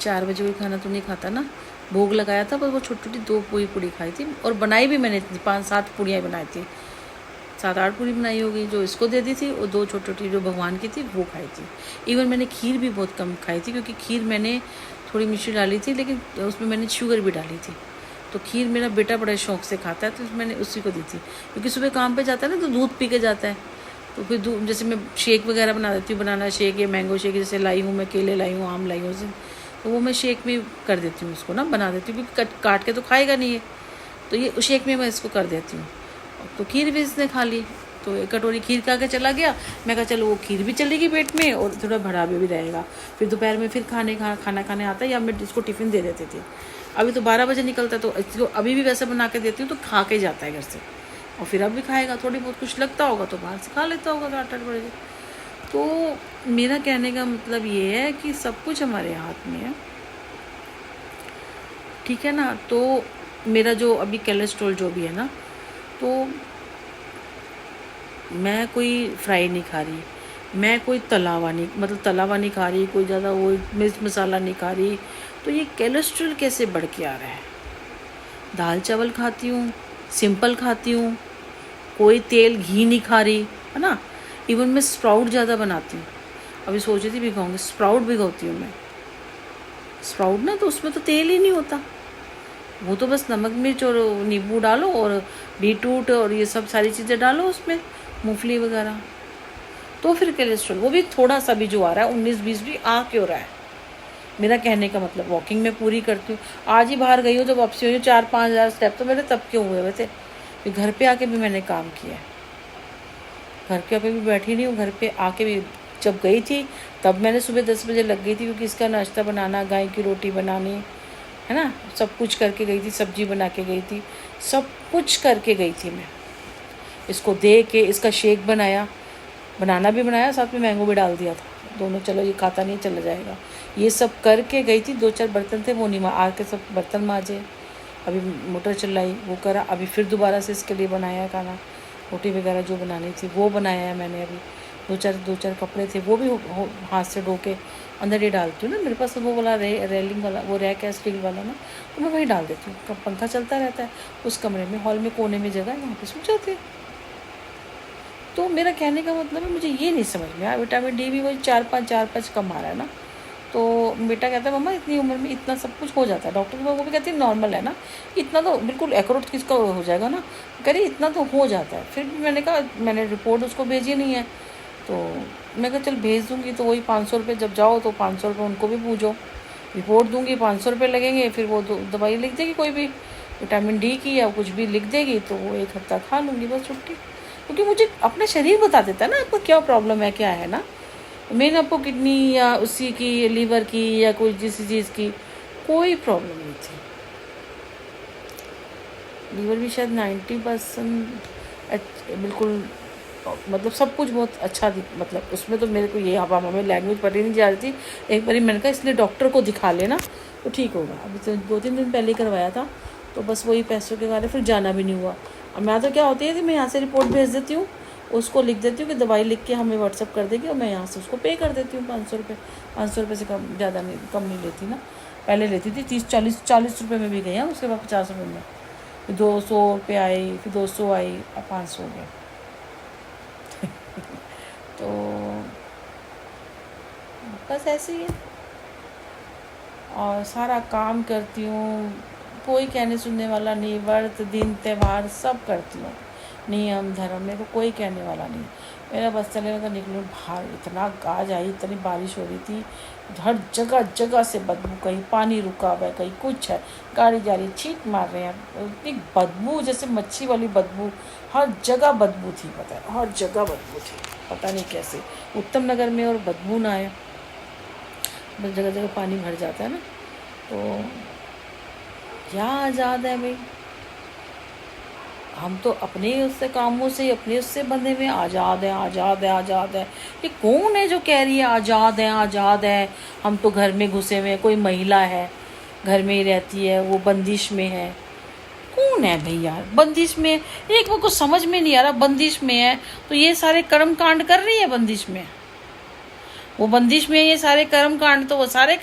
4 बजे कोई खाना तो नहीं खाता ना। भोग लगाया था, पर वो छोटी छोटी 2 पूड़ी खाई थी, और बनाई भी मैंने 5-7 पूड़ियाँ बनाई थी, 7-8 पूड़ी बनाई होगी। जो इसको दे दी थी, और 2 छोटी छोटी जो भगवान की थी वो खाई थी। इवन मैंने खीर भी बहुत कम खाई थी, क्योंकि खीर मैंने थोड़ी मिर्ची डाली थी, लेकिन उसमें मैंने शुगर भी डाली थी। तो खीर मेरा बेटा बड़े शौक से खाता है, तो मैंने उसी को दी थी, क्योंकि सुबह काम पे जाता है ना, तो दूध पी के जाता है। तो फिर दूध, जैसे मैं शेक वगैरह बना देती हूँ, बनाना शेक या मैंगो शेक, जैसे लाई हूँ मैं, केले लाई हूँ, आम लाई हूँ, तो वो मैं शेक में कर देती हूँ उसको ना, बना देती हूँ, क्योंकि काट के तो खाएगा नहीं है, तो ये शेक में मैं इसको कर देती हूँ। तो खीर भी इसने खा ली, तो 1 कटोरी खीर खा के चला गया। मैं कहा चलो वो खीर भी चलेगी पेट में, और थोड़ा भरा भी रहेगा। फिर दोपहर में फिर खाना खाने आता है, या मैं इसको टिफ़िन दे देती थी। अभी तो 12 बजे निकलता है, तो इसको अभी भी वैसे बना के देती हूँ, तो खा के जाता है घर से, और फिर अब भी खाएगा। थोड़ी बहुत कुछ लगता होगा तो बाहर से खा लेता होगा 8-8 बजे। तो मेरा कहने का मतलब ये है कि सब कुछ हमारे हाथ में है, ठीक है ना। तो मेरा जो अभी कोलेस्ट्रॉल जो भी है ना, तो मैं कोई फ्राई नहीं खा रही, मैं कोई तला हुआ नहीं खा रही, कोई ज़्यादा वो मिर्च मसाला नहीं खा रही। तो ये कोलेस्ट्रॉल कैसे बढ़ के आ रहा है? दाल चावल खाती हूँ, सिंपल खाती हूँ, कोई तेल घी नहीं खा रही, है ना। इवन मैं स्प्राउट ज़्यादा बनाती हूँ। अभी सोच रही थी भिगोऊंगी, स्प्राउट भिगोती हूँ मैं। स्प्राउट ना, तो उसमें तो तेल ही नहीं होता, वो तो बस नमक मिर्च और नींबू डालो, और बीटरूट और ये सब सारी चीज़ें डालो उसमें, मूंगफली वगैरह। तो फिर कोलेस्ट्रॉल वो भी थोड़ा सा भी जो आ रहा है, 19-20 भी आ क्यों रहा है? मेरा कहने का मतलब, वॉकिंग में पूरी करती हूँ। आज ही बाहर गई हूँ, जब वापसी हुई हूँ, 4-5 हज़ार स्टेप तो मेरे तब क्यों हुए हुए थे। फिर घर पे आके भी मैंने काम किया है, घर के पे भी बैठी नहीं हूँ, घर पे आके भी जब गई थी तब मैंने सुबह 10 बजे लग गई थी, क्योंकि इसका नाश्ता बनाना, गाय की रोटी बनानी, है ना, सब कुछ करके गई थी, सब्जी बना के गई थी, सब कुछ करके गई थी मैं। इसको दे के इसका शेक बनाना भी बनाया, साथ में मैंगो भी डाल दिया था दोनों। चलो ये खाता नहीं, चला जाएगा, ये सब करके गई थी। 2-4 बर्तन थे, वो नहीं आके सब बर्तन मांजे, अभी मोटर चलाई, वो करा, अभी फिर दोबारा से इसके लिए बनाया खाना, रोटी वगैरह जो बनानी थी वो बनाया है मैंने। अभी 2-4 कपड़े थे, वो भी हाथ से धो के अंदर ही डालती हूँ ना। मेरे पास वो वाला रेलिंग वाला वो रैक है स्टील वाला ना, तो मैं वही डाल देती हूँ। पंखा चलता रहता है उस कमरे में, हॉल में कोने में जगह, यहाँ पे सूख जाती है। तो मेरा कहने का मतलब है, मुझे ये नहीं समझ में आया, विटामिन डी भी वही 4-5 कम आ रहा है ना। तो बेटा कहता है मम्मा इतनी उम्र में इतना सब कुछ हो जाता है, डॉक्टर वो भी कहती है नॉर्मल है ना, इतना तो बिल्कुल एक्यूरेट किसका हो जाएगा ना, कह रही इतना तो हो जाता है। फिर भी मैंने कहा, मैंने रिपोर्ट उसको भेजी नहीं है, तो मैं कहा चल भेज दूँगी, तो वही 500 रुपये, जब जाओ तो 500 रुपये उनको भी पूछो, रिपोर्ट दूँगी 500 रुपये लगेंगे, फिर वो दवाई लिख देगी कोई भी, विटामिन डी की या कुछ भी लिख देगी, तो वो 1 हफ्ता खा लूँगी, बस छुट्टी। क्योंकि मुझे अपना शरीर बता देता है ना आपको क्या प्रॉब्लम है, क्या है ना। मैंने आपको किडनी या उसी की, लीवर की या कोई किसी चीज़ की कोई प्रॉब्लम नहीं थी। लीवर भी शायद 90% बिल्कुल, मतलब सब कुछ बहुत अच्छा मतलब उसमें तो मेरे को ये हवा में लैंग्वेज पढ़ी नहीं जा रही थी। एक बार मैंने कहा इसलिए डॉक्टर को दिखा लेना तो ठीक होगा। अभी तो 2-3 दिन पहले करवाया था, तो बस वही पैसों के कारण फिर जाना भी नहीं हुआ। और मैं तो क्या होती है कि मैं यहाँ से रिपोर्ट भेज देती हूँ, उसको लिख देती हूँ कि दवाई लिख के हमें व्हाट्सअप कर देगी, और मैं यहाँ से उसको पे कर देती हूँ 500 रुपये। 500 रुपये से कम ज़्यादा नहीं, कम नहीं लेती ना। पहले लेती थी 30-40 रुपये में भी गई, उसके बाद 50 रुपये में, फिर 200 रुपये आई, फिर 200 आई, अब 500 हो गया। तो बस ऐसे ही है, और सारा काम करती हूँ, कोई कहने सुनने वाला नहीं, व्रत दिन त्यौहार सब करती हूँ, नियम धर्म में तो कोई कहने वाला नहीं। मेरा बस चले लगा निकलूँ बाहर, इतना गाज आई, इतनी बारिश हो रही थी, हर जगह से बदबू, कहीं पानी रुका हुआ है, कहीं कुछ है, गाड़ी जा रही छींक मार रहे हैं, इतनी बदबू जैसे मच्छी वाली बदबू, हर जगह बदबू थी, पता है हर जगह बदबू थी, पता नहीं कैसे उत्तम नगर में और बदबू ना आए, बस जगह पानी भर जाता है ना। तो क्या आज़ाद है भाई, हम तो अपने उससे कामों से, अपने उससे बंधे हुए, आज़ाद है आज़ाद है आज़ाद है। ये कौन है जो कह रही है आज़ाद है आज़ाद है? हम तो घर में घुसे हुए हैं, कोई महिला है घर में ही रहती है, वो बंदिश में है। कौन है भाई यार बंदिश में? एक वो कुछ समझ में नहीं आ रहा, बंदिश में है तो ये सारे कर्म कांड कर रही है बंदिश में, वो बंदिश में ये सारे कर्म कांड तो वो सारे